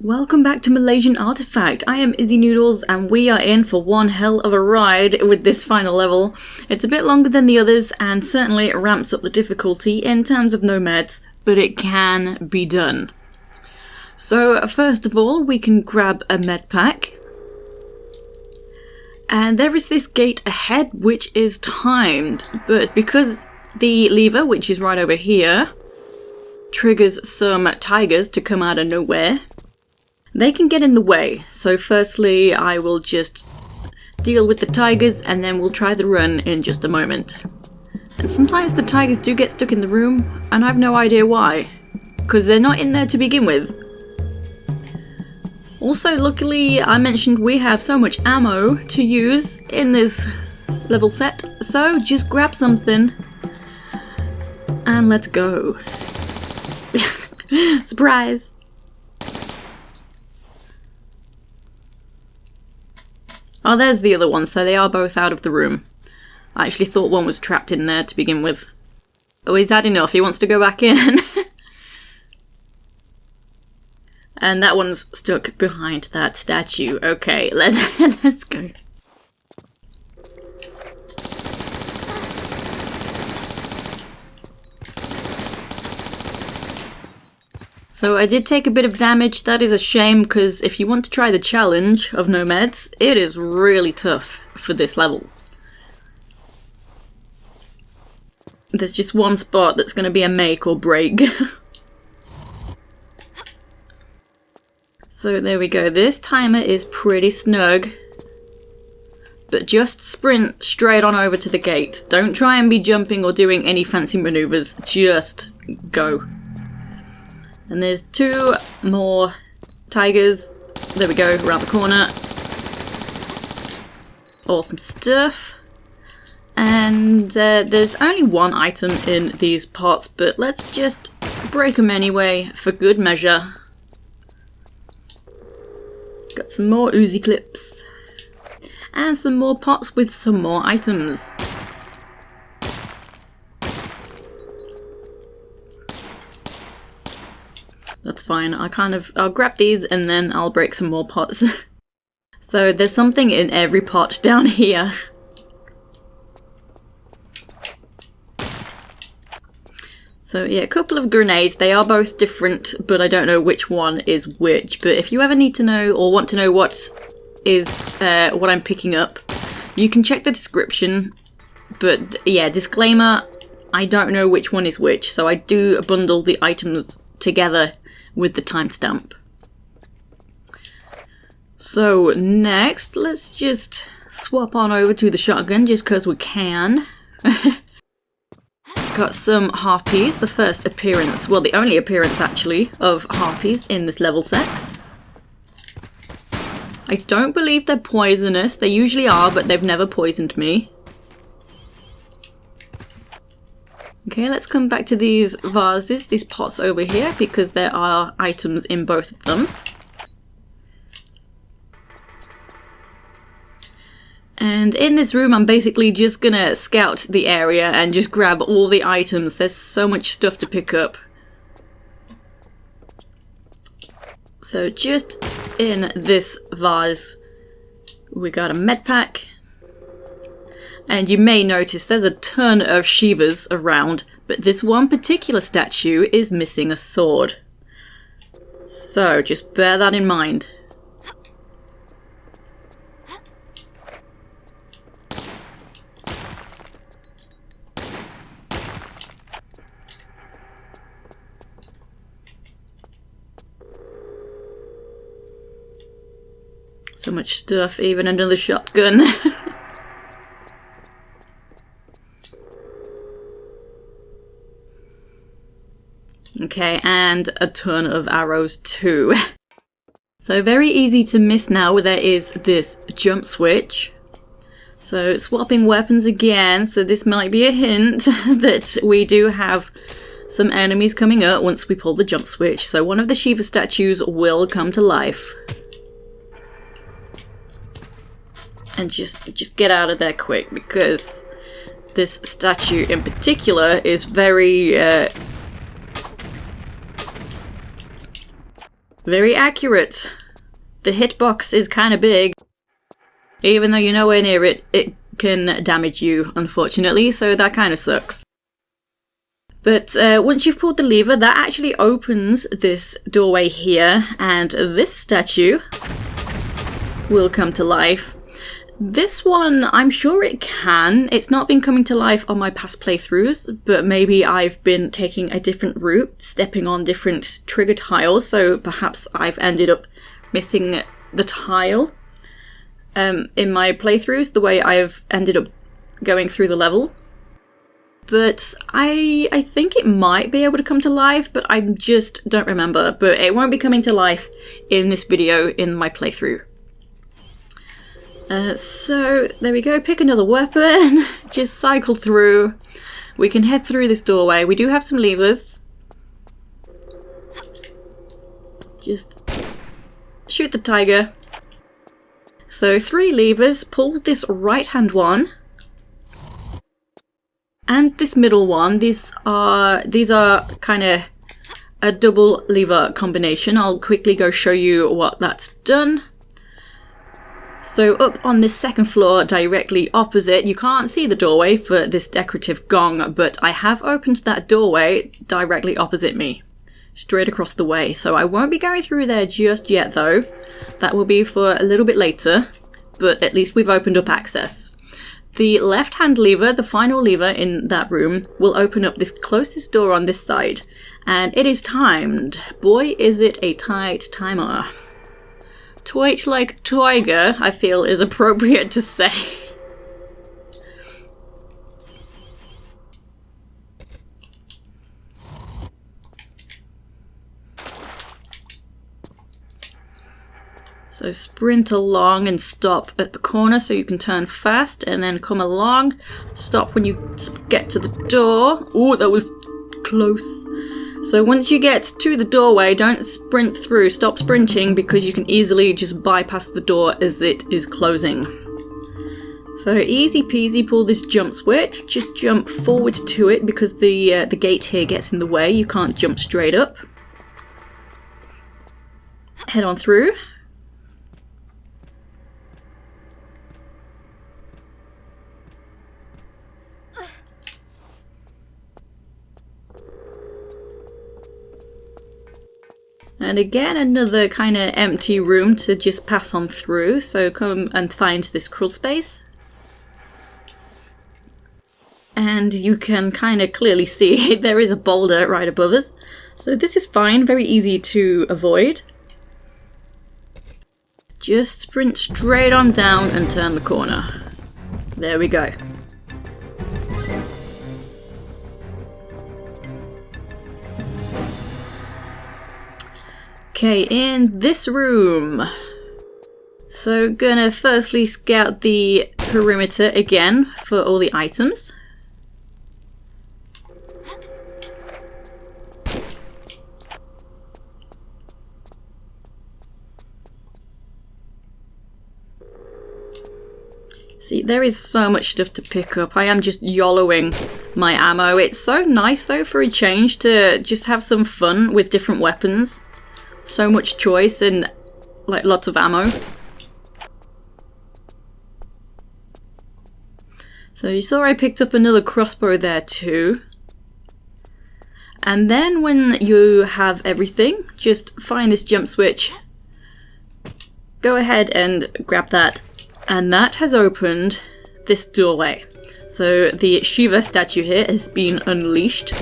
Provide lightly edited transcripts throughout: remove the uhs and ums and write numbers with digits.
Welcome back to Malaysian Artifact. I am Izzy Noodles and we are in for one hell of a ride with this final level. It's a bit longer than the others and certainly it ramps up the difficulty in terms of nomads, but it can be done. So first of all we can grab a Medpack. And there is this gate ahead which is timed, but because the lever, which is right over here, triggers some tigers to come out of nowhere, they can get in the way. So firstly, I will just deal with the tigers and then we'll try the run in just a moment. And sometimes the tigers do get stuck in the room and I have no idea why, because they're not in there to begin with. Also, luckily, I mentioned we have so much ammo to use in this level set, so just grab something and let's go. Surprise! Oh, there's the other one, so they are both out of the room. I actually thought one was trapped in there to begin with. Oh, he's had enough, he wants to go back in. And that one's stuck behind that statue. Okay, let's go. So I did take a bit of damage. That is a shame, because if you want to try the challenge of nomads, it is really tough for this level. There's just one spot that's going to be a make or break. So there we go. This timer is pretty snug. But just sprint straight on over to the gate. Don't try and be jumping or doing any fancy maneuvers. Just go. And there's two more tigers. There we go, around the corner. Awesome stuff. And there's only one item in these pots, but let's just break them anyway for good measure. Got some more Uzi Clips. And some more pots with some more items. That's fine, I'll grab these and then I'll break some more pots. So there's something in every pot down here. So yeah, a couple of grenades. They are both different, but I don't know which one is which. But if you ever need to know or want to know what is what I'm picking up, you can check the description. But yeah, disclaimer, I don't know which one is which, so I do bundle the items together with the timestamp. So next, let's just swap on over to the shotgun just because we can. Got some harpies, the first appearance, well the only appearance actually, of harpies in this level set. I don't believe they're poisonous, they usually are, but they've never poisoned me. Okay, let's come back to these vases, these pots over here, because there are items in both of them. And in this room, I'm basically just gonna scout the area and just grab all the items. There's so much stuff to pick up. So just in this vase, we got a Medpack. And you may notice there's a ton of Shivas around, but this one particular statue is missing a sword. So just bear that in mind. So much stuff, even another shotgun. Okay, and a ton of arrows too. So very easy to miss now. There is this jump switch. So swapping weapons again, so this might be a hint that we do have some enemies coming up once we pull the jump switch. So one of the Shiva statues will come to life. And just get out of there quick, because this statue in particular is very Very accurate. The hitbox is kind of big. Even though you're nowhere near it, it can damage you, unfortunately, so that kind of sucks. But once you've pulled the lever, that actually opens this doorway here, and this statue will come to life. This one, I'm sure it can. It's not been coming to life on my past playthroughs, but maybe I've been taking a different route, stepping on different trigger tiles, so perhaps I've ended up missing the tile in my playthroughs, the way I've ended up going through the level. But I think it might be able to come to life, but I just don't remember. But it won't be coming to life in this video in my playthrough. So there we go, pick another weapon, just cycle through. We can head through this doorway. We do have some levers. Just shoot the tiger. So 3 levers, pull this right hand one. And this middle one. These are kind of a double lever combination. I'll quickly go show you what that's done. So up on this second floor, directly opposite, you can't see the doorway for this decorative gong, but I have opened that doorway directly opposite me, straight across the way. So I won't be going through there just yet though. That will be for a little bit later, but at least we've opened up access. The left-hand lever, the final lever in that room, will open up this closest door on this side. And it is timed. Boy, is it a tight timer. Twitch like tiger, I feel is appropriate to say. So sprint along and stop at the corner so you can turn fast, and then come along, stop when you get to the door. Oh, that was close. So once you get to the doorway, don't sprint through, stop sprinting, because you can easily just bypass the door as it is closing. So easy peasy, pull this jump switch, just jump forward to it because the gate here gets in the way, you can't jump straight up. Head on through. And again, another kind of empty room to just pass on through, so come and find this crawl space. And you can kind of clearly see there is a boulder right above us. So this is fine, very easy to avoid. Just sprint straight on down and turn the corner. There we go. Okay, in this room. So gonna firstly scout the perimeter again for all the items. See, there is so much stuff to pick up. I am just YOLOing my ammo. It's so nice though for a change to just have some fun with different weapons. So much choice and like lots of ammo. So you saw I picked up another crossbow there too. And then when you have everything, just find this jump switch. Go ahead and grab that. And that has opened this doorway. So the Shiva statue here has been unleashed.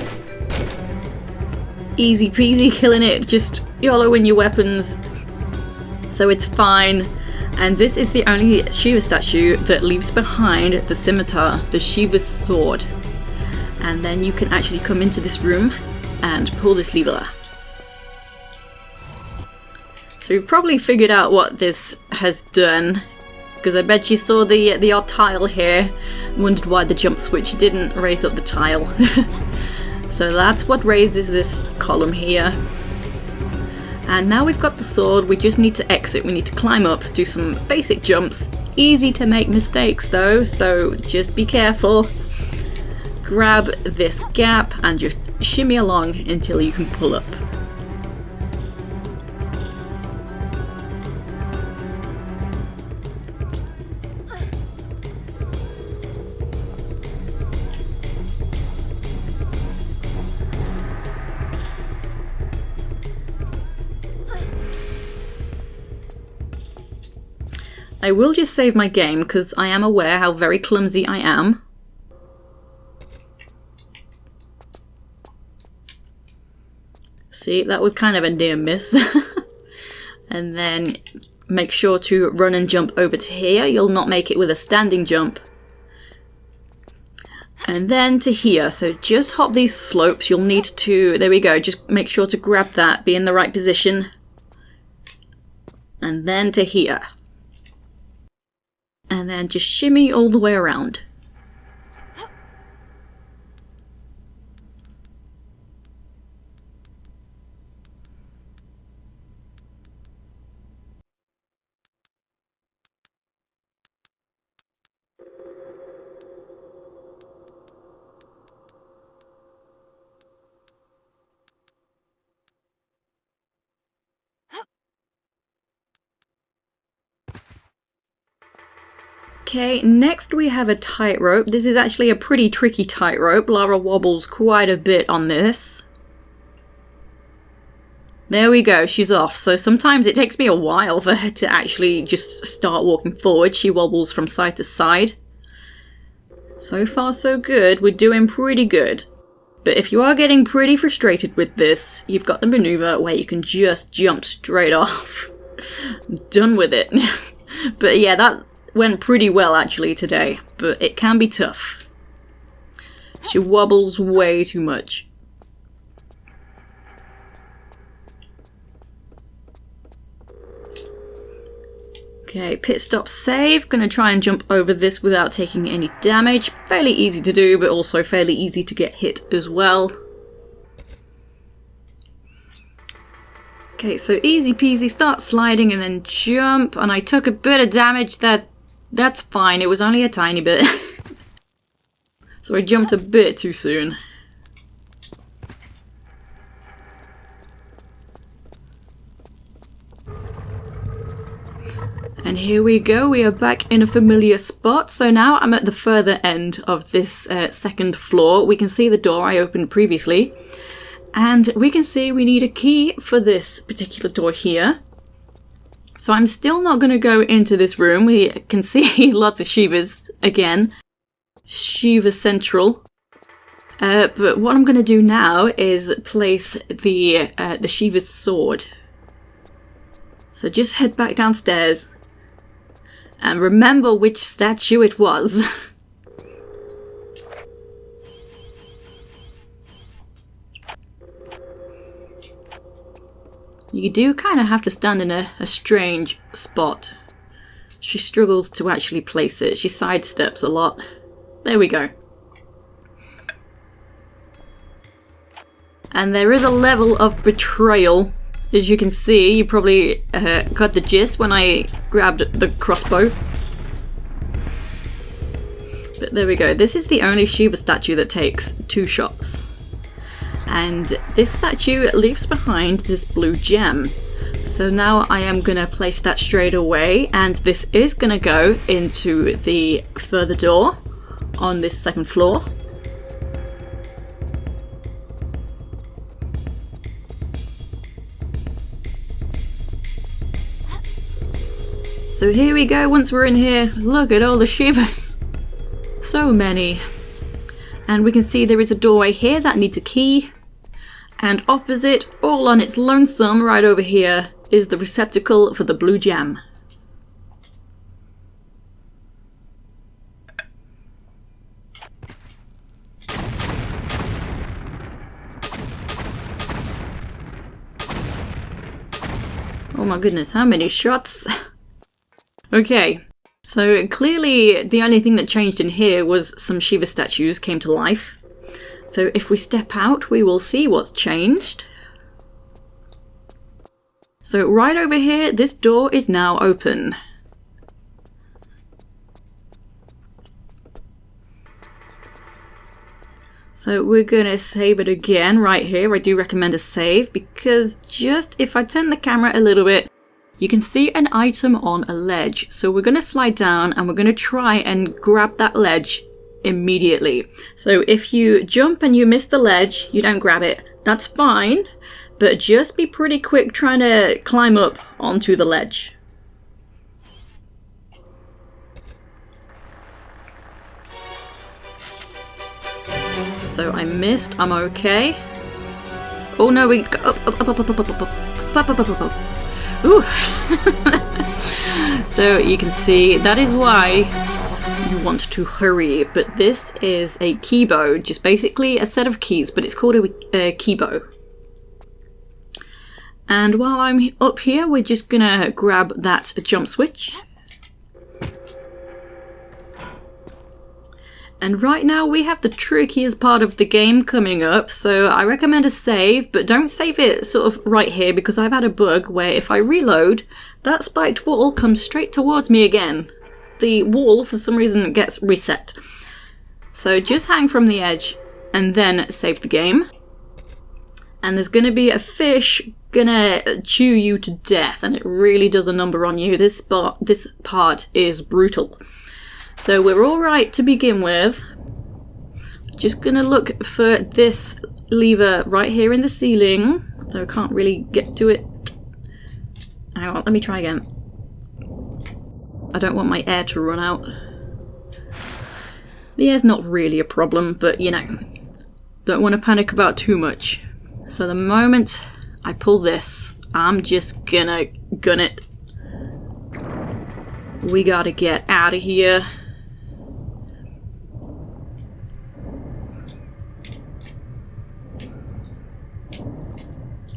Easy peasy, killing it, just YOLOing your weapons, so it's fine. And this is the only Shiva statue that leaves behind the scimitar, the Shiva's sword. And then you can actually come into this room and pull this lever. So you've probably figured out what this has done, because I bet you saw the odd tile here and wondered why the jump switch didn't raise up the tile. So that's what raises this column here. And now we've got the sword, we just need to exit. We need to climb up, do some basic jumps. Easy to make mistakes though, so just be careful. Grab this gap and just shimmy along until you can pull up. I will just save my game because I am aware how very clumsy I am. See, that was kind of a near miss. And then make sure to run and jump over to here. You'll not make it with a standing jump. And then to here. So just hop these slopes. You'll need to, there we go, just make sure to grab that, be in the right position. And then to here. And then just shimmy all the way around. Okay, next we have a tightrope. This is actually a pretty tricky tightrope. Lara wobbles quite a bit on this. There we go, she's off. So sometimes it takes me a while for her to actually just start walking forward. She wobbles from side to side. So far so good, we're doing pretty good. But if you are getting pretty frustrated with this, you've got the maneuver where you can just jump straight off. Done with it. But yeah, that went pretty well actually today, but it can be tough. She wobbles way too much. Okay, pit stop save. Gonna try and jump over this without taking any damage. Fairly easy to do, but also fairly easy to get hit as well. Okay, so easy peasy, start sliding and then jump, and I took a bit of damage. That's fine, it was only a tiny bit. So I jumped a bit too soon. And here we go, we are back in a familiar spot. So now I'm at the further end of this second floor. We can see the door I opened previously. And we can see we need a key for this particular door here. So I'm still not going to go into this room. We can see lots of Shivas again. Shiva Central. But what I'm going to do now is place the Shiva's sword. So just head back downstairs. And remember which statue it was. You do kind of have to stand in a strange spot. She struggles to actually place it. She sidesteps a lot. There we go. And there is a level of betrayal. As you can see, you probably got the gist when I grabbed the crossbow. But there we go. This is the only Shiva statue that takes 2 shots. And this statue leaves behind this blue gem. So now I am going to place that straight away, and this is going to go into the further door on this second floor. So here we go, once we're in here, look at all the Shivas. So many. And we can see there is a doorway here that needs a key. And opposite, all on its lonesome, right over here, is the receptacle for the blue gem. Oh my goodness, how many shots? Okay, so clearly the only thing that changed in here was some Shiva statues came to life. So if we step out, we will see what's changed. So right over here, this door is now open. So we're gonna save it again right here. I do recommend a save because just if I turn the camera a little bit, you can see an item on a ledge. So we're gonna slide down and we're gonna try and grab that ledge immediately. So if you jump and you miss the ledge, you don't grab it, that's fine, but just be pretty quick trying to climb up onto the ledge. So I missed. I'm okay. Oh no, we go up. Ooh. So you can see that is why you want to hurry. But this is a keybow, just basically a set of keys, but it's called a keybow. And while I'm up here, we're just gonna grab that jump switch. And right now we have the trickiest part of the game coming up, so I recommend a save, but don't save it sort of right here because I've had a bug where if I reload, that spiked wall comes straight towards me again. The wall, for some reason, gets reset. So just hang from the edge and then save the game. And there's gonna be a fish gonna chew you to death, and it really does a number on you. This part is brutal. So we're all right to begin with. Just gonna look for this lever right here in the ceiling, though I can't really get to it. Hang on, let me try again. I don't want my air to run out. The air's not really a problem, but you know, don't want to panic about too much. So the moment I pull this, I'm just gonna gun it. We gotta get out of here.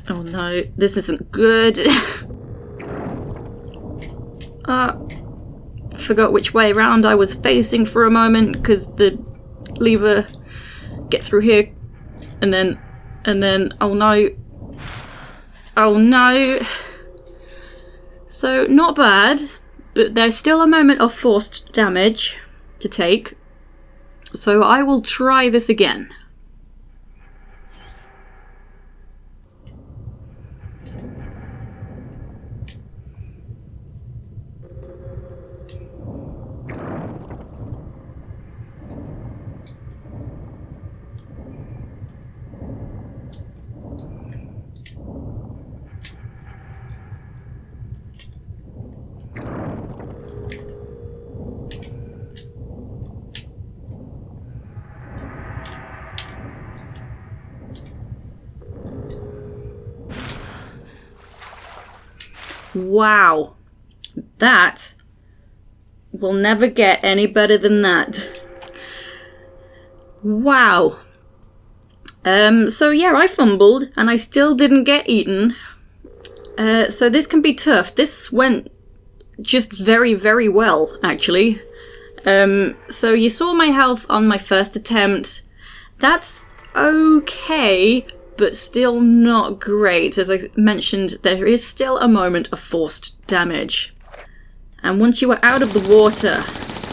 Oh no, this isn't good. Forgot which way around I was facing for a moment because the lever get through here and then oh no. Oh no. So not bad, but there's still a moment of forced damage to take. So I will try this again. Wow, that will never get any better than that. Wow. So yeah, I fumbled and I still didn't get eaten. So this can be tough. This went just very, very well, actually. So you saw my health on my first attempt. That's okay, but still not great. As I mentioned, there is still a moment of forced damage. And once you are out of the water,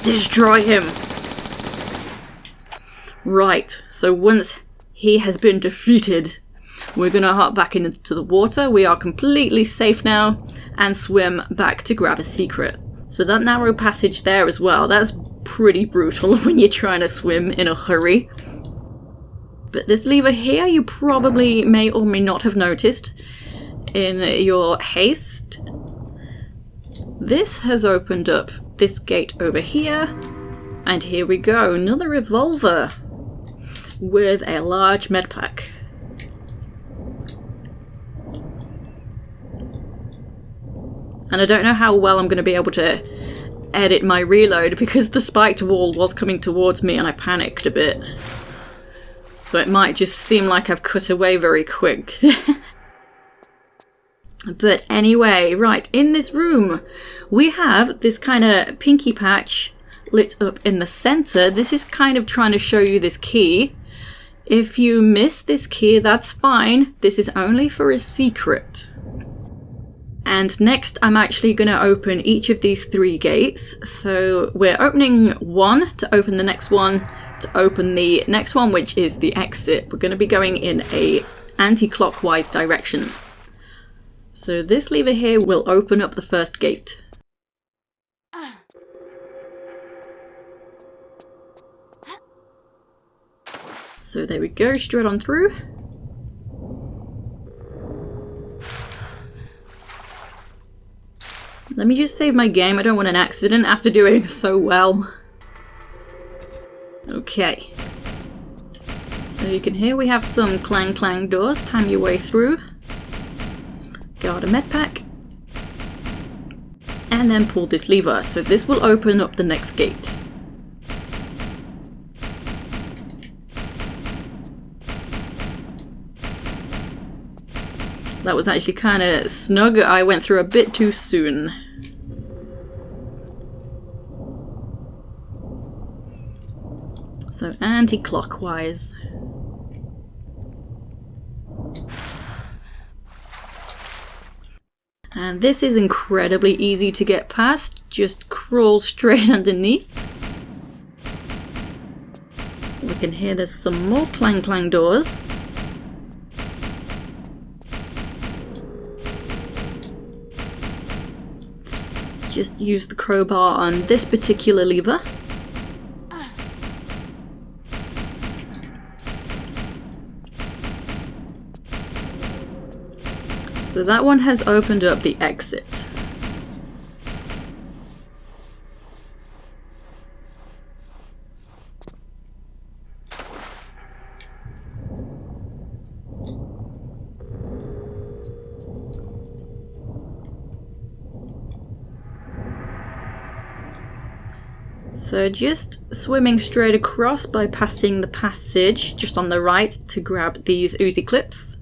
destroy him. Right, so once he has been defeated, we're gonna hop back into the water. We are completely safe now and swim back to grab a secret. So that narrow passage there as well, that's pretty brutal when you're trying to swim in a hurry. But this lever here you probably may or may not have noticed in your haste. This has opened up this gate over here. And here we go, another revolver with a large medpack. And I don't know how well I'm going to be able to edit my reload because the spiked wall was coming towards me and I panicked a bit. So it might just seem like I've cut away very quick. But anyway, right, in this room we have this kind of pinky patch lit up in the center. This is kind of trying to show you this key. If you miss this key, that's fine. This is only for a secret. And next I'm actually going to open each of these 3 gates. So we're opening one to open the next one, to open the next one, which is the exit. We're going to be going in a anti-clockwise direction. So this lever here will open up the first gate. So there we go, straight on through. Let me just save my game, I don't want an accident after doing so well. Okay. So So you can hear we have some clang clang doors. Time your way through. Got a Medpack. And then pull this lever. So this will open up the next gate. That was actually kind of snug. I went through a bit too soon. So anti-clockwise. And this is incredibly easy to get past. Just crawl straight underneath. We can hear there's some more clang clang doors. Just use the crowbar on this particular lever. So that one has opened up the exit. So just swimming straight across, bypassing the passage just on the right to grab these Uzi Clips.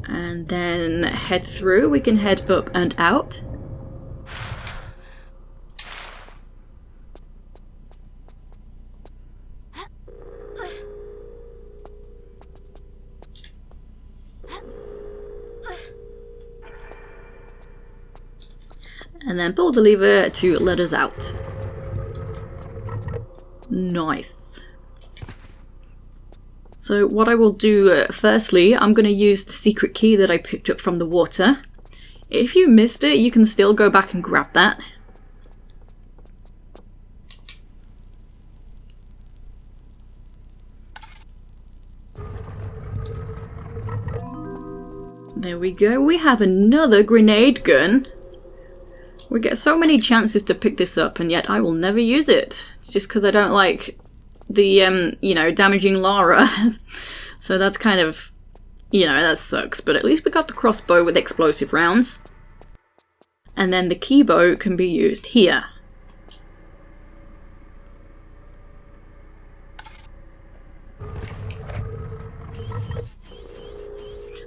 And then head through. We can head up and out. And then pull the lever to let us out. Nice. So what I will do firstly, I'm going to use the secret key that I picked up from the water. If you missed it, you can still go back and grab that. There we go. We have another grenade gun. We get so many chances to pick this up, and yet I will never use it. It's just because I don't like the, you know, damaging Lara. So that's kind of, you know, that sucks. But at least we got the crossbow with explosive rounds. And then the Keybow can be used here.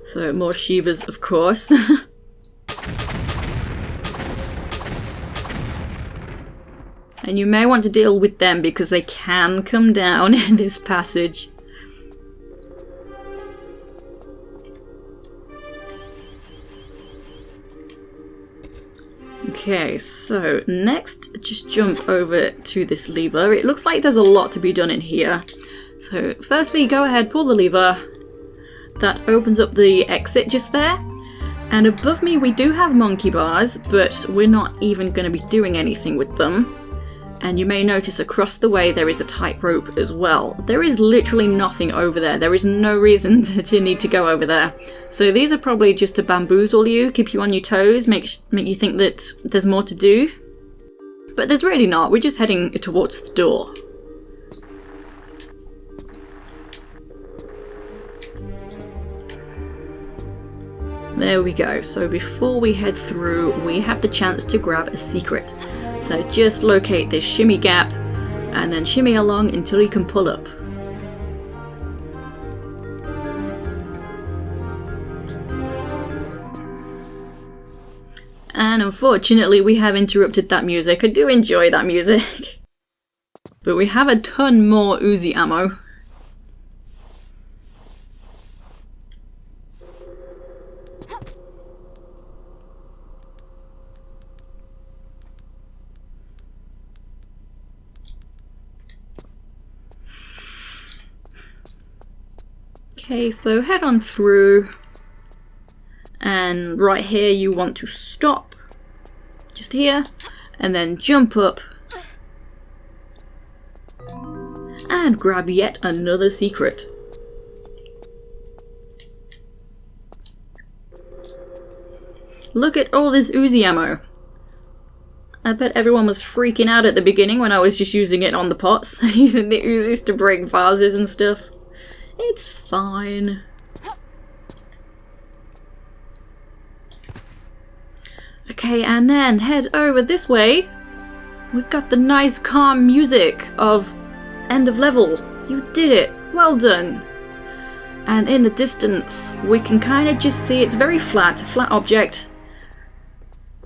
So more Shivas, of course. And you may want to deal with them because they can come down in this passage. Okay, so next, just jump over to this lever. It looks like there's a lot to be done in here. So firstly, go ahead, pull the lever. That opens up the exit just there. And above me, we do have monkey bars, but we're not even going to be doing anything with them. And you may notice across the way there is a tightrope as well. There is literally nothing over there. There is no reason to need to go over there. So these are probably just to bamboozle you, keep you on your toes, make you think that there's more to do. But there's really not. We're just heading towards the door. There we go. So before we head through, we have the chance to grab a secret. So just locate this shimmy gap and then shimmy along until you can pull up. And unfortunately we have interrupted that music. I do enjoy that music. But we have a ton more Uzi ammo. Okay, so head on through, and right here you want to stop, just here, and then jump up, and grab yet another secret. Look at all this Uzi ammo. I bet everyone was freaking out at the beginning when I was just using it on the pots, using the Uzis to break vases and stuff. It's fine. Okay, and then head over this way. We've got the nice calm music of end of level. You did it. Well done. And in the distance, we can kind of just see it's very flat, a flat object.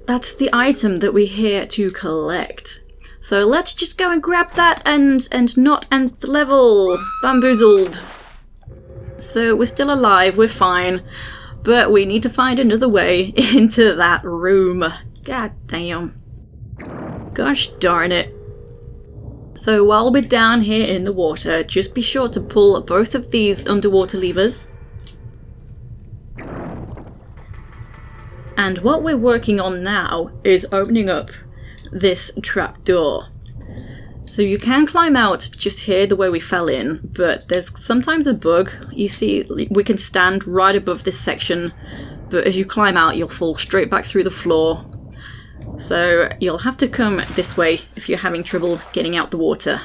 That's the item that we're here to collect. So let's just go and grab that and not end the level. Bamboozled. So we're still alive, we're fine. But we need to find another way into that room. God damn. Gosh darn it. So while we're down here in the water, just be sure to pull both of these underwater levers. And what we're working on now is opening up this trapdoor. So you can climb out just here the way we fell in, but there's sometimes a bug. You see, we can stand right above this section, but as you climb out, you'll fall straight back through the floor. So you'll have to come this way if you're having trouble getting out the water.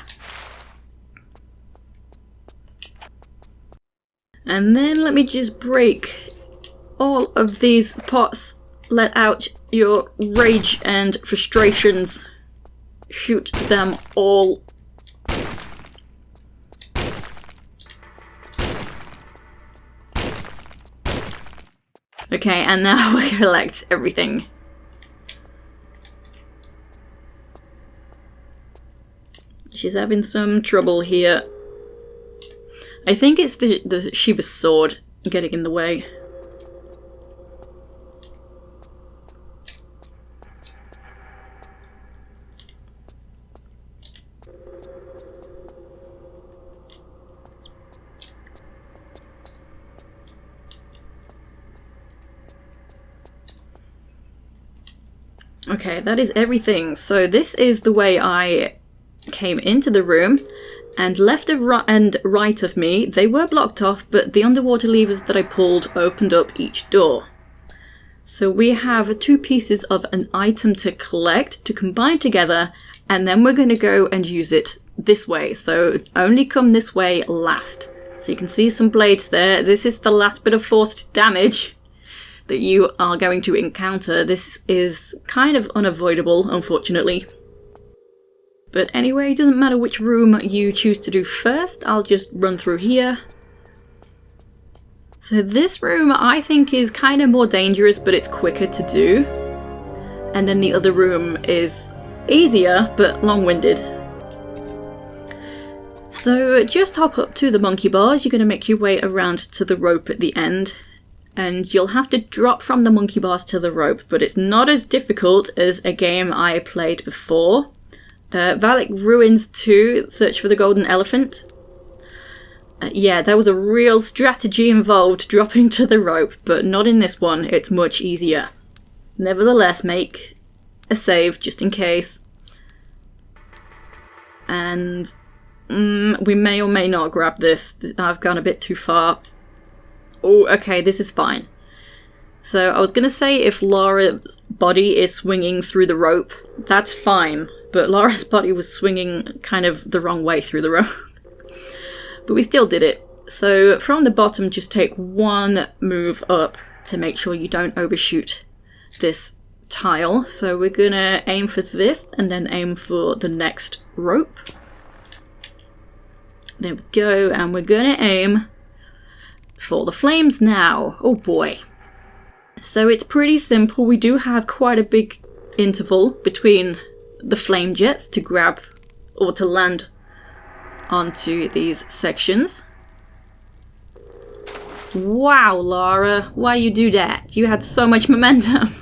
And then let me just break all of these pots. Let out your rage and frustrations. Shoot them all. Okay, and now we collect everything. She's having some trouble here. I think it's the Shiva sword getting in the way. Okay, that is everything. So this is the way I came into the room, and left and right of me, they were blocked off, but the underwater levers that I pulled opened up each door. So we have 2 pieces of an item to collect, to combine together, and then we're going to go and use it this way. So only come this way last. So you can see some blades there. This is the last bit of forced damage that you are going to encounter. This is kind of unavoidable, unfortunately. But anyway, it doesn't matter which room you choose to do first, I'll just run through here. So this room I think is kind of more dangerous, but it's quicker to do. And then the other room is easier, but long-winded. So just hop up to the monkey bars, you're going to make your way around to the rope at the end. And you'll have to drop from the monkey bars to the rope, but it's not as difficult as a game I played before. Valak Ruins 2, Search for the Golden Elephant. Yeah, there was a real strategy involved dropping to the rope, but not in this one, it's much easier. Nevertheless, make a save just in case. And we may or may not grab this. I've gone a bit too far. Oh, okay, this is fine. So I was going to say if Lara's body is swinging through the rope, that's fine. But Lara's body was swinging kind of the wrong way through the rope. But we still did it. So from the bottom, just take 1 move up to make sure you don't overshoot this tile. So we're going to aim for this and then aim for the next rope. There we go. And we're going to aim for the flames now. Oh boy. So it's pretty simple. We do have quite a big interval between the flame jets to grab or to land onto these sections. Wow, Lara, why you do that? You had so much momentum.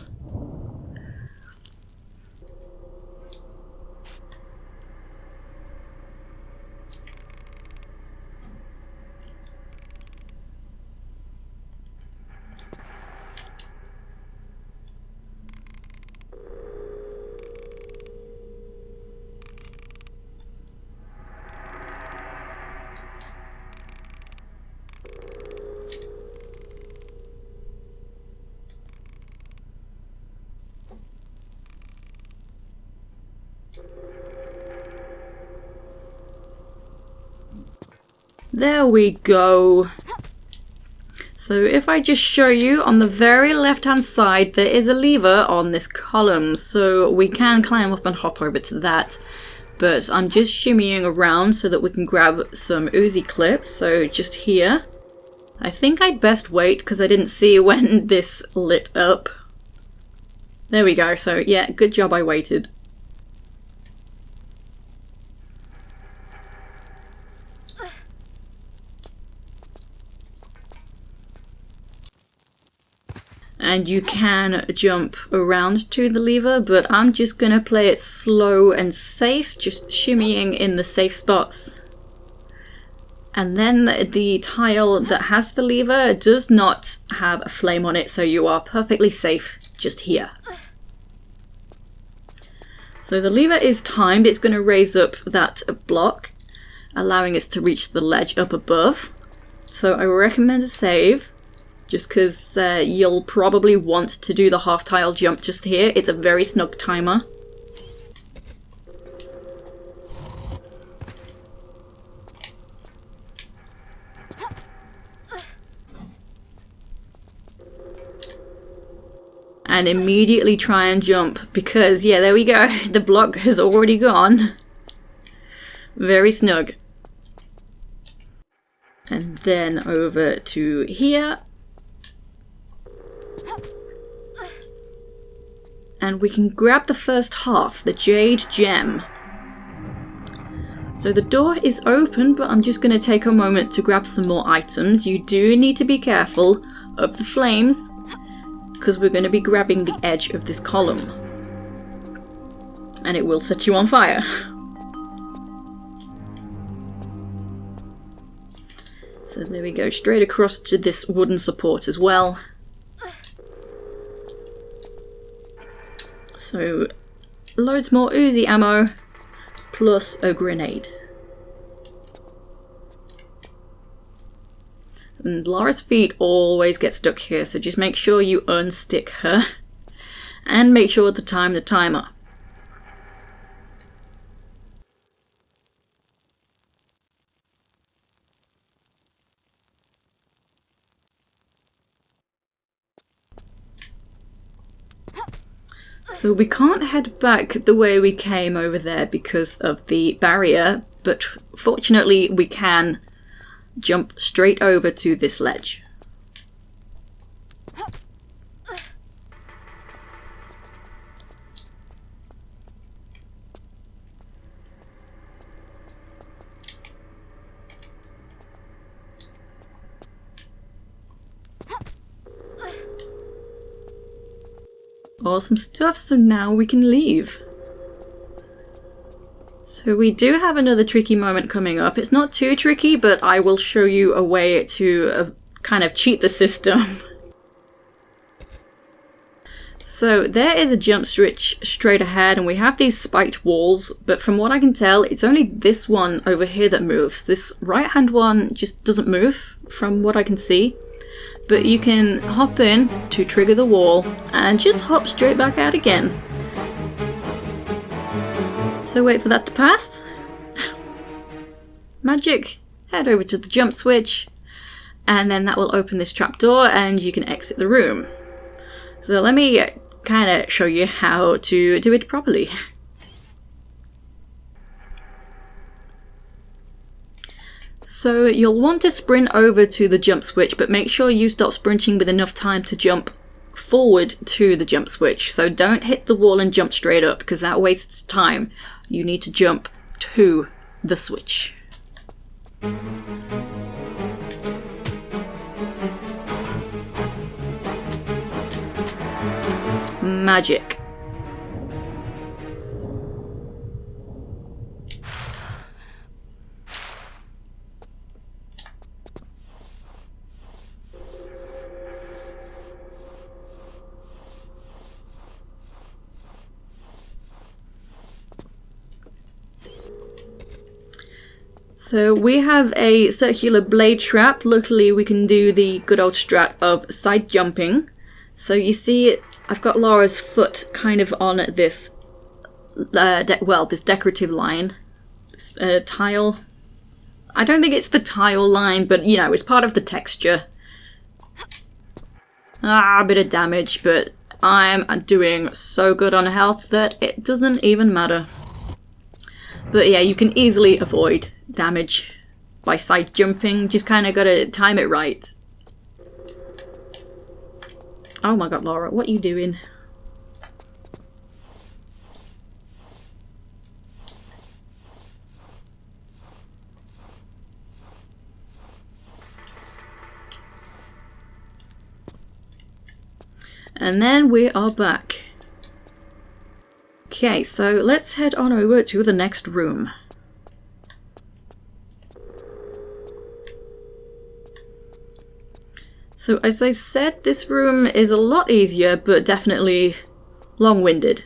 There we go. So if I just show you, on the very left hand side there is a lever on this column, so we can climb up and hop over to that. But I'm just shimmying around so that we can grab some Uzi Clips, so just here. I think I'd best wait because I didn't see when this lit up. There we go, so yeah, good job I waited. And you can jump around to the lever, but I'm just gonna play it slow and safe, just shimmying in the safe spots. And then the tile that has the lever does not have a flame on it, so you are perfectly safe just here. So the lever is timed, it's gonna raise up that block, allowing us to reach the ledge up above. So I recommend a save. Just because you'll probably want to do the half tile jump just here. It's a very snug timer. And immediately try and jump because, yeah, there we go. The block has already gone. Very snug. And then over to here. And we can grab the first half, the Jade Gem. So the door is open, but I'm just going to take a moment to grab some more items. You do need to be careful of the flames, because we're going to be grabbing the edge of this column. And it will set you on fire. So there we go, straight across to this wooden support as well. So, loads more Uzi ammo, plus a grenade. And Lara's feet always get stuck here, so just make sure you unstick her. And make sure to time the timer. So we can't head back the way we came over there because of the barrier, but fortunately we can jump straight over to this ledge. Awesome stuff, so now we can leave. So we do have another tricky moment coming up. It's not too tricky, but I will show you a way to kind of cheat the system. So there is a jump switch straight ahead and we have these spiked walls, but from what I can tell, it's only this one over here that moves. This right hand one just doesn't move from what I can see. But you can hop in to trigger the wall and just hop straight back out again. So wait for that to pass. Magic. Head over to the jump switch and then that will open this trapdoor and you can exit the room. So let me kind of show you how to do it properly. So you'll want to sprint over to the jump switch, but make sure you stop sprinting with enough time to jump forward to the jump switch. So don't hit the wall and jump straight up because that wastes time. You need to jump to the switch. Magic. So we have a circular blade trap. Luckily we can do the good old strat of side jumping. So you see I've got Lara's foot kind of on this, this decorative line, this tile. I don't think it's the tile line, but you know, it's part of the texture. A bit of damage, but I'm doing so good on health that it doesn't even matter. But yeah, you can easily avoid damage by side jumping, just kind of gotta time it right. Oh my god, Laura, what are you doing? And then we are back. Okay, so let's head on over to the next room. So as I've said, this room is a lot easier, but definitely long-winded.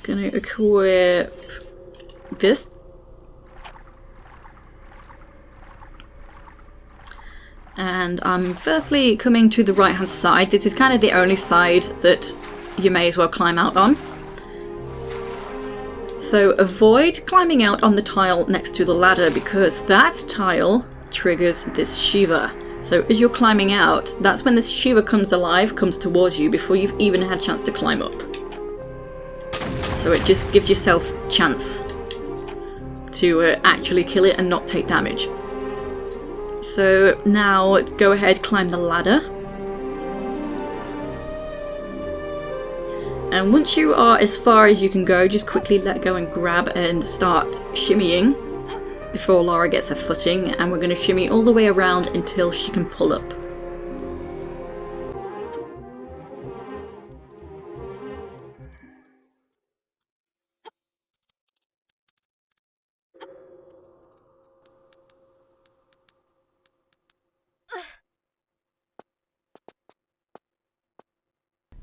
Gonna equip this. And I'm firstly coming to the right hand side. This is kind of the only side that you may as well climb out on. So avoid climbing out on the tile next to the ladder because that tile triggers this Shiva. So as you're climbing out, that's when this Shiva comes alive, comes towards you before you've even had a chance to climb up. So it just gives yourself a chance to actually kill it and not take damage. So now go ahead, climb the ladder. And once you are as far as you can go, just quickly let go and grab and start shimmying before Laura gets her footing, and we're going to shimmy all the way around until she can pull up.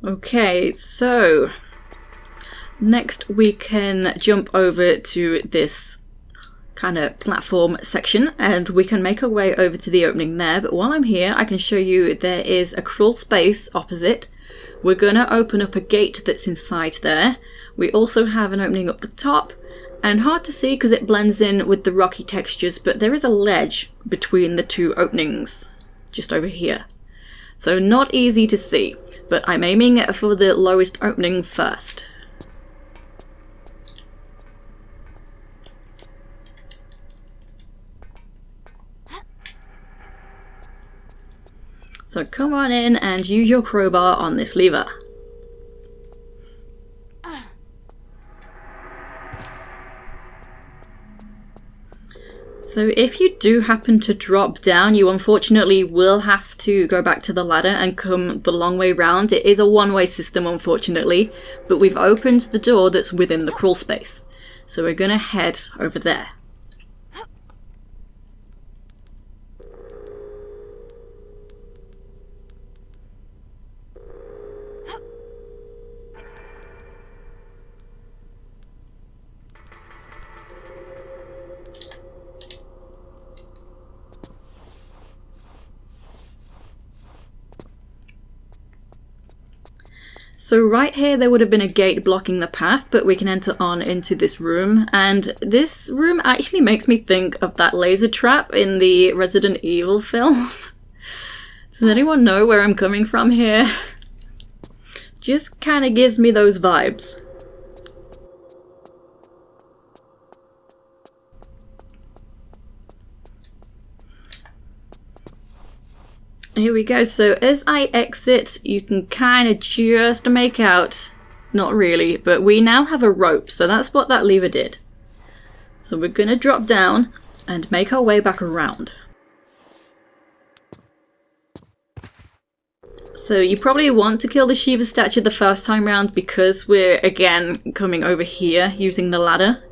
Okay, so next we can jump over to this kind of platform section and we can make our way over to the opening there. But while I'm here, I can show you there is a crawl space opposite. We're gonna open up a gate that's inside there. We also have an opening up the top, and hard to see because it blends in with the rocky textures, but there is a ledge between the two openings just over here. So not easy to see, but I'm aiming for the lowest opening first. So come on in and use your crowbar on this lever. So if you do happen to drop down, you unfortunately will have to go back to the ladder and come the long way round. It is a one-way system, unfortunately, but we've opened the door that's within the crawl space. So we're gonna head over there. So right here there would have been a gate blocking the path, but we can enter on into this room, and this room actually makes me think of that laser trap in the Resident Evil film. Does anyone know where I'm coming from here? Just kind of gives me those vibes. Here we go, so as I exit, you can kind of just make out, not really, but we now have a rope, so that's what that lever did. So we're gonna drop down and make our way back around. So you probably want to kill the Shiva statue the first time round because we're again coming over here using the ladder.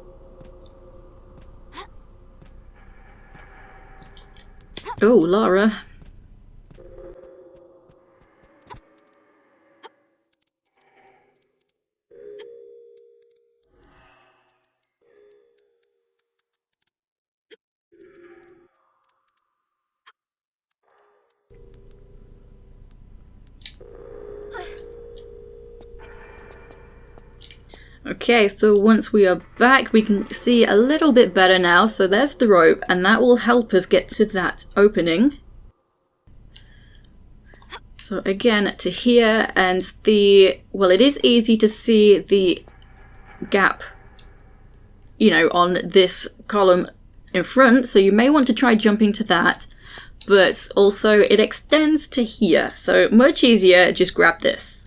Oh, Laura. Okay, so once we are back, we can see a little bit better now. So there's the rope, and that will help us get to that opening. So again, to here, and well, it is easy to see the gap, you know, on this column in front, so you may want to try jumping to that, but also it extends to here, so much easier, just grab this.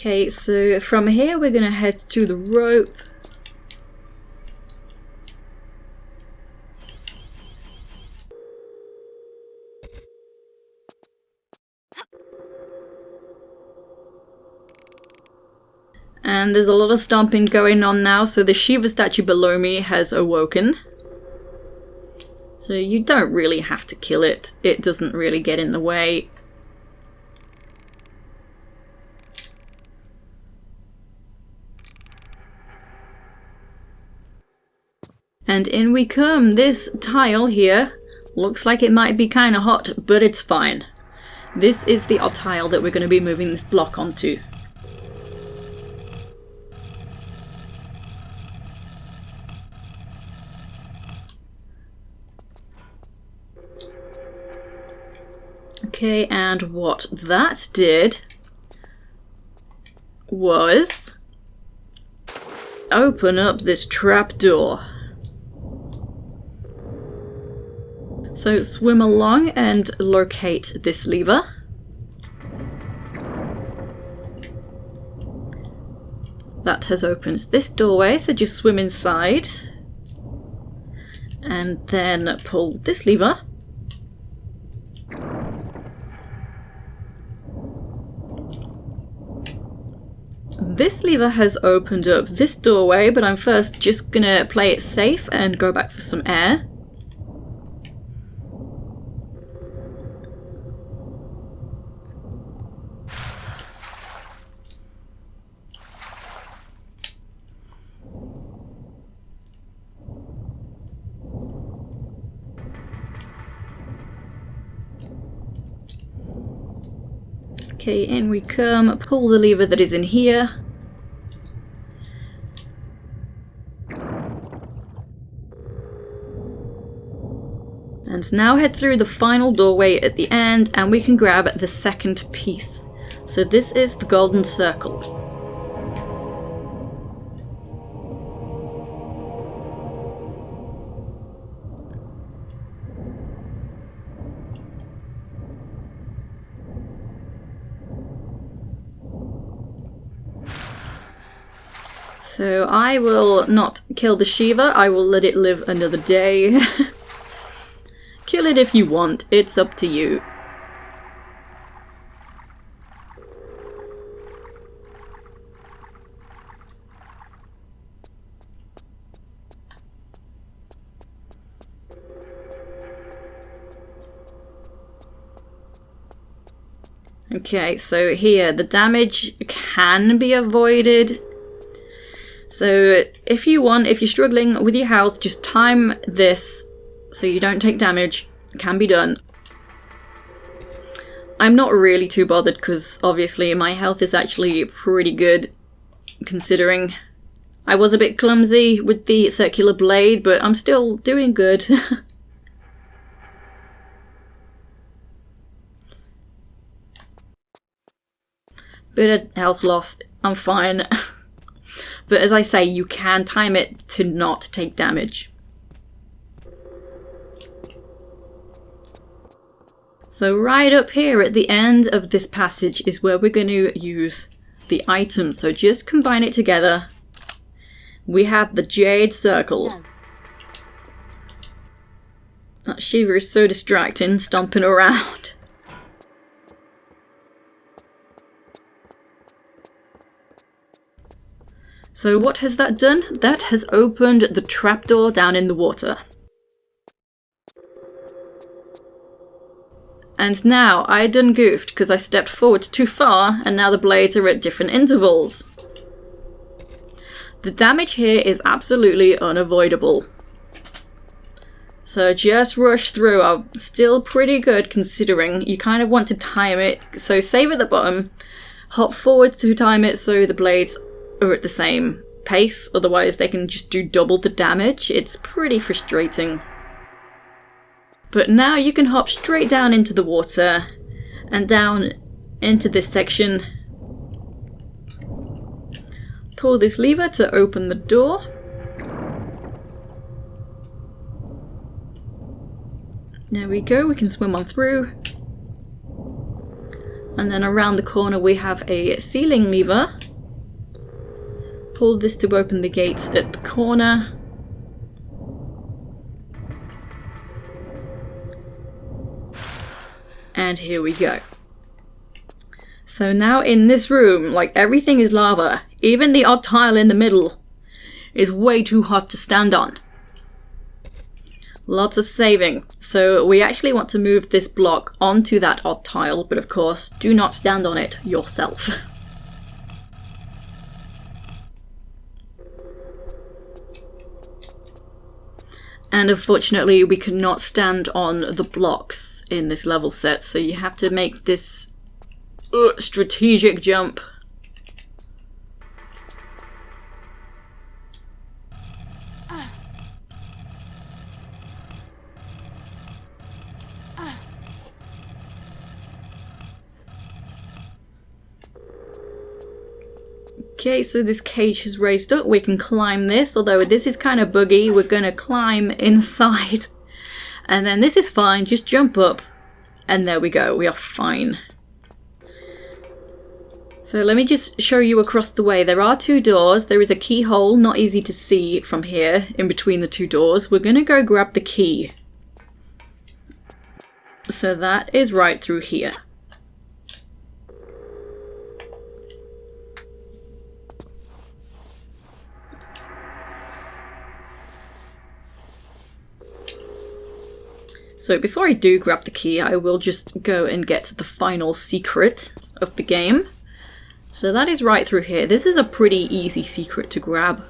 Okay, so from here we're gonna head to the rope. And there's a lot of stomping going on now, so the Shiva statue below me has awoken. So you don't really have to kill it, it doesn't really get in the way. And in we come. This tile here looks like it might be kind of hot, but it's fine. This is the odd tile that we're going to be moving this block onto. Okay, and what that did was open up this trapdoor. So swim along and locate this lever. That has opened this doorway, so just swim inside. And then pull this lever. This lever has opened up this doorway, but I'm first just gonna play it safe and go back for some air. Okay, in we come, pull the lever that is in here. And now head through the final doorway at the end and we can grab the second piece. So this is the golden circle. So I will not kill the Shiva, I will let it live another day. Kill it if you want, it's up to you. Okay, so here, the damage can be avoided. So if you want, if you're struggling with your health, just time this so you don't take damage. It can be done. I'm not really too bothered because obviously my health is actually pretty good considering I was a bit clumsy with the circular blade, but I'm still doing good. Bit of health loss, I'm fine. But as I say, you can time it to not take damage. So right up here at the end of this passage is where we're going to use the item. So just combine it together. We have the Jade Circle. That Shiva is so distracting, stomping around. So what has that done? That has opened the trapdoor down in the water. And now I done goofed because I stepped forward too far and now the blades are at different intervals. The damage here is absolutely unavoidable. So just rush through. I'm still pretty good considering you kind of want to time it. So save at the bottom, hop forward to time it so the blades are at the same pace. Otherwise they can just do double the damage. It's pretty frustrating. But now you can hop straight down into the water and down into this section. Pull this lever to open the door. There we go, we can swim on through. And then around the corner we have a ceiling lever. Pull this to open the gates at the corner. And here we go. So now in this room, like everything is lava. Even the odd tile in the middle is way too hot to stand on. Lots of saving. So we actually want to move this block onto that odd tile, but of course, do not stand on it yourself. And unfortunately, we cannot stand on the blocks in this level set, so you have to make this strategic jump. Okay, so this cage has raised up. We can climb this, although this is kind of buggy. We're going to climb inside. And then this is fine. Just jump up. And there we go. We are fine. So let me just show you across the way. There are two doors. There is a keyhole, not easy to see from here, in between the two doors. We're going to go grab the key. So that is right through here. So before I do grab the key, I will just go and get the final secret of the game. So that is right through here. This is a pretty easy secret to grab.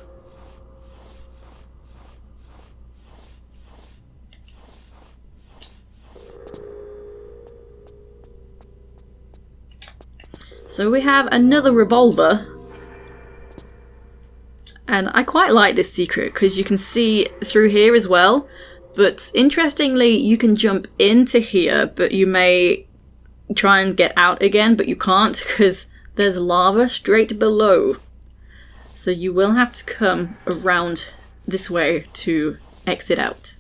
So we have another revolver. And I quite like this secret because you can see through here as well. But interestingly, you can jump into here, but you may try and get out again, but you can't because there's lava straight below. So you will have to come around this way to exit out.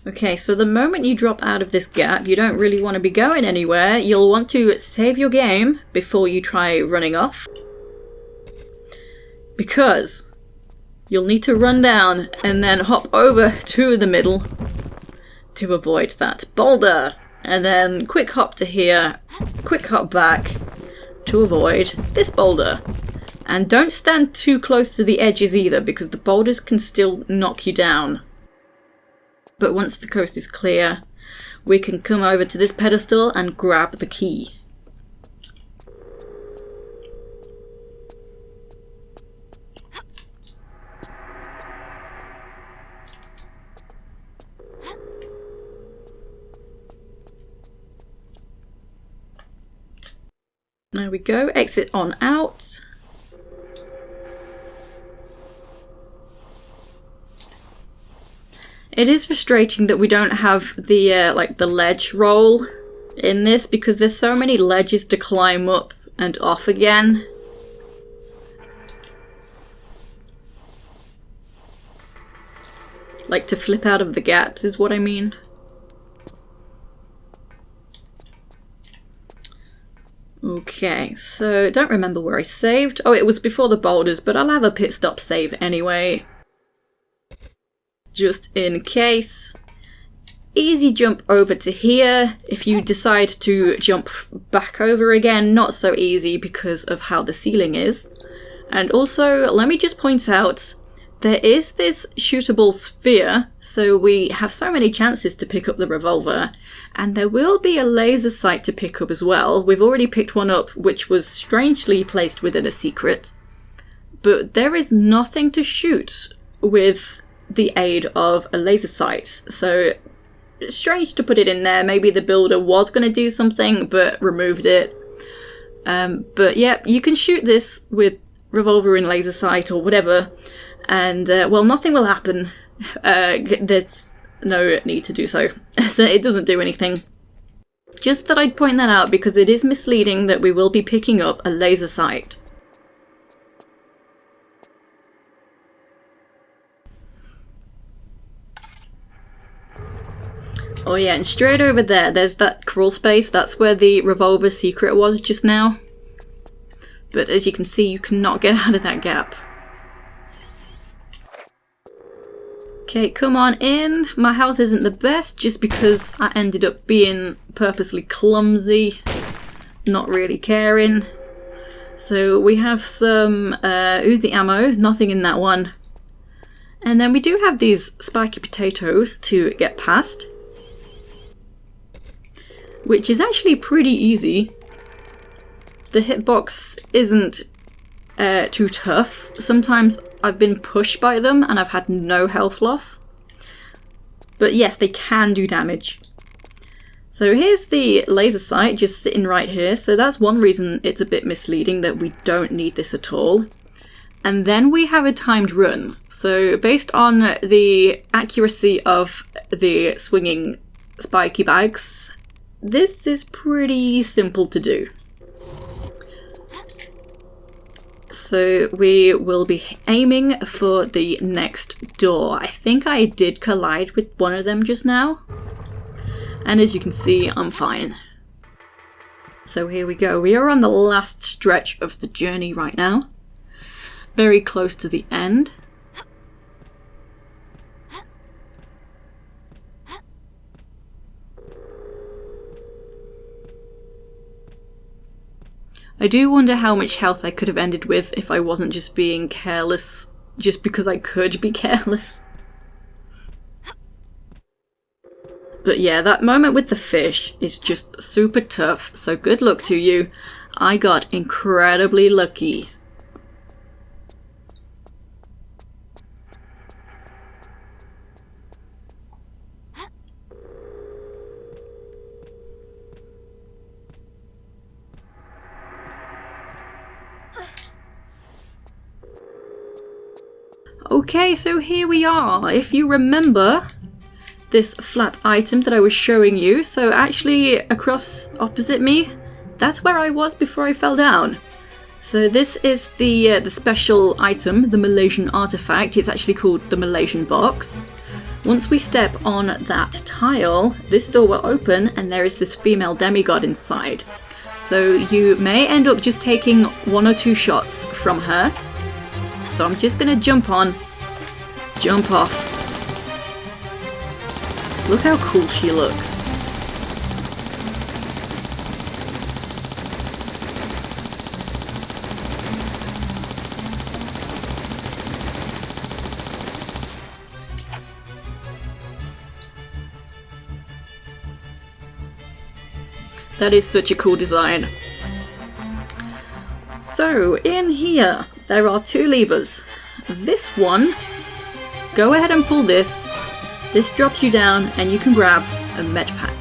Okay, so the moment you drop out of this gap, you don't really want to be going anywhere. You'll want to save your game before you try running off. Because you'll need to run down and then hop over to the middle to avoid that boulder. And then quick hop to here, quick hop back to avoid this boulder. And don't stand too close to the edges either, because the boulders can still knock you down. But once the coast is clear, we can come over to this pedestal and grab the key. There we go, exit on out. It is frustrating that we don't have the like the ledge roll in this, because there's so many ledges to climb up and off again. Like to flip out of the gaps is what I mean. Okay, so don't remember where I saved. Oh, it was before the boulders, but I'll have a pit stop save anyway. Just in case. Easy jump over to here. If you decide to jump back over again, not so easy because of how the ceiling is. And also, let me just point out, there is this shootable sphere, so we have so many chances to pick up the revolver, and there will be a laser sight to pick up as well. We've already picked one up, which was strangely placed within a secret, but there is nothing to shoot with the aid of a laser sight, so strange to put it in there. Maybe the builder was going to do something, but removed it. But yeah, you can shoot this with revolver and laser sight or whatever, and well, nothing will happen. There's no need to do so. It doesn't do anything. Just thought I'd point that out because it is misleading that we will be picking up a laser sight. Oh yeah, and straight over there, there's that crawl space. That's where the revolver secret was just now. But as you can see, you cannot get out of that gap. Okay, come on in. My health isn't the best just because I ended up being purposely clumsy, not really caring. So we have some Uzi ammo, nothing in that one. And then we do have these spiky potatoes to get past, which is actually pretty easy. The hitbox isn't too tough. Sometimes I've been pushed by them and I've had no health loss. But yes, they can do damage. So here's the laser sight just sitting right here. So that's one reason it's a bit misleading that we don't need this at all. And then we have a timed run. So based on the accuracy of the swinging spiky bags, this is pretty simple to do. So we will be aiming for the next door. I think I did collide with one of them just now. And as you can see, I'm fine. So here we go. We are on the last stretch of the journey right now. Very close to the end. I do wonder how much health I could have ended with if I wasn't just being careless, just because I could be careless. But yeah, that moment with the fish is just super tough, so good luck to you. I got incredibly lucky. Okay, so here we are. If you remember this flat item that I was showing you, so actually across opposite me, that's where I was before I fell down. So this is the special item, the Malaysian Artifact. It's actually called the Malaysian Box. Once we step on that tile, this door will open and there is this female demigod inside. So you may end up just taking 1 or 2 shots from her. So I'm just gonna jump on, jump off. Look how cool she looks. That is such a cool design. So in here, there are 2 levers. This one, go ahead and pull this. This drops you down and you can grab a Medpack.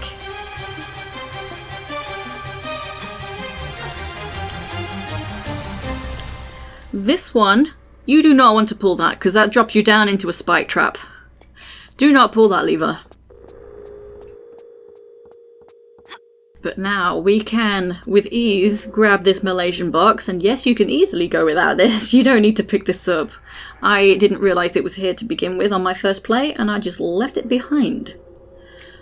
This one, you do not want to pull that because that drops you down into a spike trap. Do not pull that lever. But now we can, with ease, grab this Malaysian box, and yes, you can easily go without this. You don't need to pick this up. I didn't realise it was here to begin with on my first play, and I just left it behind.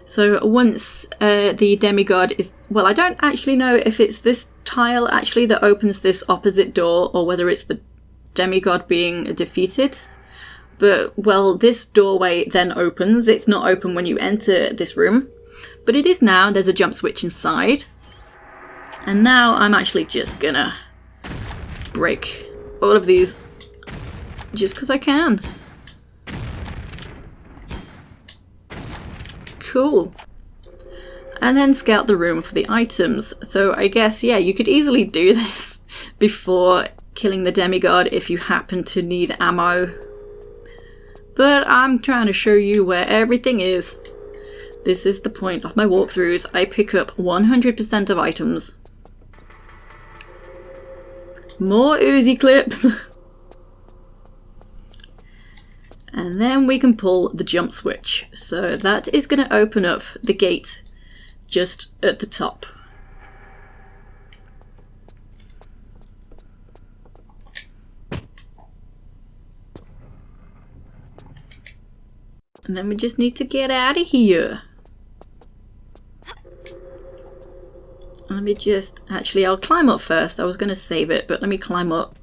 So once the demigod is... Well, I don't actually know if it's this tile actually that opens this opposite door or whether it's the demigod being defeated. But, well, this doorway then opens. It's not open when you enter this room. But it is now. There's a jump switch inside. And now I'm actually just gonna break all of these just because I can. Cool. And then scout the room for the items. So I guess, yeah, you could easily do this before killing the demigod if you happen to need ammo. But I'm trying to show you where everything is. This is the point of my walkthroughs. I pick up 100% of items. More Uzi Clips. And then we can pull the jump switch. So that is going to open up the gate just at the top. And then we just need to get out of here. Let me just... Actually, I'll climb up first. I was going to save it, but let me climb up.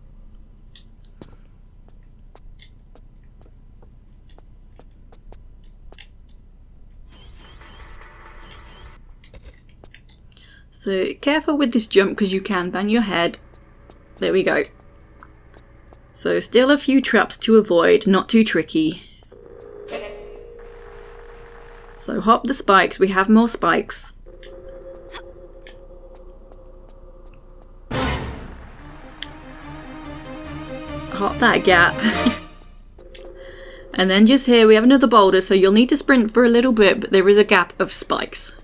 So, careful with this jump because you can bang your head. There we go. So, still a few traps to avoid. Not too tricky. So hop the spikes, we have more spikes. Hop that gap. And then just here we have another boulder, so you'll need to sprint for a little bit, but there is a gap of spikes.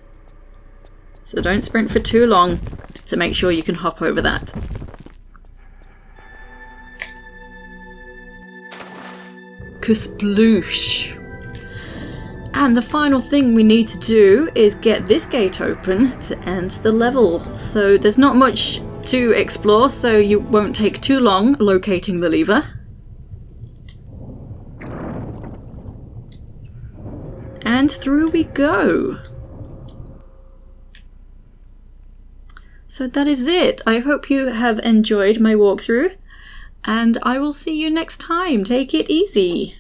So don't sprint for too long to make sure you can hop over that. Kasploosh. And the final thing we need to do is get this gate open to end the level. So there's not much to explore, so you won't take too long locating the lever. And through we go. So that is it. I hope you have enjoyed my walkthrough, and I will see you next time. Take it easy.